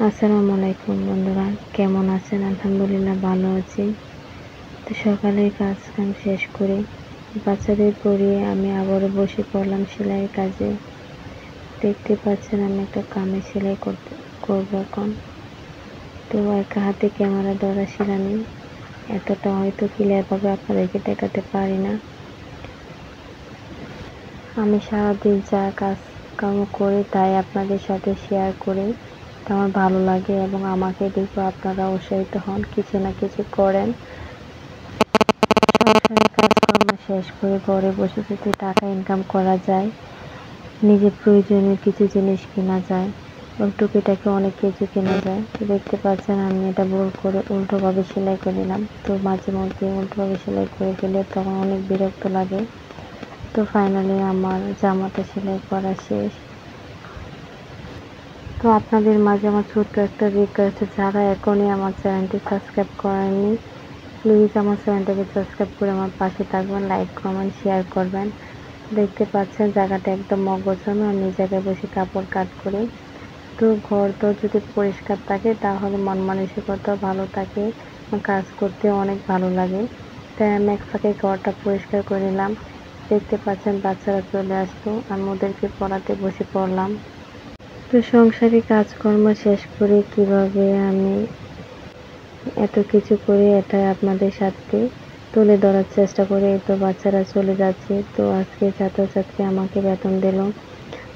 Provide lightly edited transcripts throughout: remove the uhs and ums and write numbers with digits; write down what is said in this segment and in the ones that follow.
আসসালামু আলাইকুম বন্ধুরা, কেমন আছেন? আলহামদুলিল্লাহ ভালো আছি। তো সকালে কাজ কাম শেষ করে বাচ্চাদের পড়িয়ে আমি আবারও বসে পড়লাম সেলাইয়ের কাজে। দেখতে পাচ্ছেন আমি একটা কামিজ সেলাই করবো এখন। তো একা হাতে ক্যামেরা ধরা সেলানি এতটা হয়তো ক্লিয়ার ভাবে আপনাদেরকে দেখাতে পারি না। আমি সারাদিন যা কাজ কর্ম করি তাই আপনাদের সাথে শেয়ার করি। আমার ভালো লাগে এবং আমাকে দেখে আপনারা উৎসাহিত হন, কিছু না কিছু করেন। সংসারের কাজকর্ম শেষ করে ঘরে বসে যদি টাকা ইনকাম করা যায়, নিজের প্রয়োজনীয় কিছু জিনিস কেনা যায় এবং টুকিটাকি অনেক কিছু কেনা যায়। তো দেখতে পাচ্ছেন আমি এটা ভুল করে উল্টোভাবে সেলাই করে নিলাম। তো মাঝে মধ্যে উল্টোভাবে সেলাই করে ফেলে তখন অনেক বিরক্ত লাগে। তো ফাইনালি আমার জামাটা সেলাই করা শেষ। তো আপনাদের মাঝে আমার ছোট্ট একটা রিকোয়েস্ট, যারা এখনই আমার চ্যানেলটি সাবস্ক্রাইব করেননি প্লিজ আমার চ্যানেলটাকে সাবস্ক্রাইব করে আমার পাশে থাকবেন, লাইক কমেন্ট শেয়ার করবেন। দেখতে পাচ্ছেন জায়গাটা একদম অগোছালো, আমি এই জায়গায় বসে কাপড় কাট করি। তো ঘর তো যদি পরিষ্কার থাকে তাহলে মন মানসিকতাও ভালো থাকে, কাজ করতে অনেক ভালো লাগে। তাই আমি এক ফাঁকে ঘরটা পরিষ্কার করে নিলাম। দেখতে পাচ্ছেন বাচ্চারা চলে আসলো, আমি ওদেরকে পড়াতে বসে পড়লাম। তো সংসারে কাজকর্ম শেষ করে কিভাবে আমি এত কিছু করে এটা আপনাদের সাথে তুলে ধরার চেষ্টা করি। এই তো বাচ্চারা চলে যাচ্ছে। তো আজকে ছাত্রছাত্রী আমাকে বেতন দিল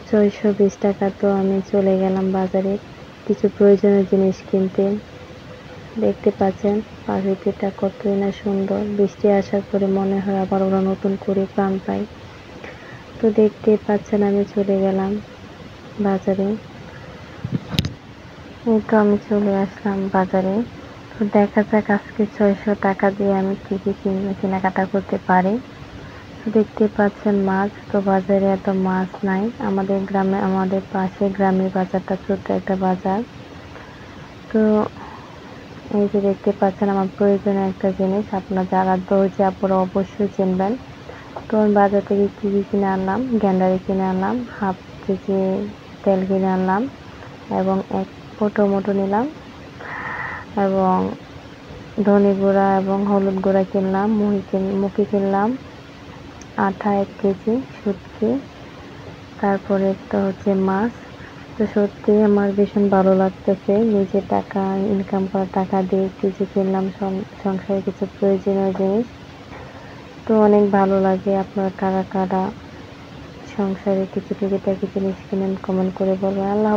620 টাকা। তো আমি চলে গেলাম বাজারে কিছু প্রয়োজনীয় জিনিস কিনতে। দেখতে পাচ্ছেন প্রকৃতিটা কতই না সুন্দর, বৃষ্টি আসার পরে মনে হয় আবার ওরা নতুন করে প্রাণ পায়। তো দেখতে পাচ্ছেন আমি চলে গেলাম বাজারে। এই তো আমি চলে আসলাম বাজারে। তো দেখা যাক আজকে 600 টাকা দিয়ে আমি কি কি কেনাকাটা করতে পারি। তো দেখতে পাচ্ছেন মাছ, তো বাজারে এত মাছ নাই। আমাদের গ্রামে, আমাদের পাশে গ্রামের বাজারটা ছোট্ট একটা বাজার। তো এই যে দেখতে পাচ্ছেন আমার প্রয়োজনীয় একটা জিনিস, আপনার যারা দর্জি আপুরা অবশ্যই চিনবেন। তো আমি বাজার থেকে কি কি কিনে আনলাম, গ্যান্ডারি কিনে আনলাম, হাফ কেজি তেল কিনে আনলাম এবং এক টমেটো নিলাম এবং ধনে গুঁড়া এবং হলুদ গুঁড়া কিনলাম, মুখি কিনলাম, আটা 1 কেজি, শুটকি, তারপরে একটা হচ্ছে মাছ। তো সত্যি আমার ভীষণ ভালো লাগতেছে, নিজে টাকা ইনকাম করা টাকা দিয়ে কিছু কিনলাম সংসারে কিছু প্রয়োজনীয় জিনিস। তো অনেক ভালো লাগে। আপনারা কারা কারা সংসারে কিছু টুকিটাকি জিনিস কিনেন কমেন্ট করে বলবেন। আল্লাহ।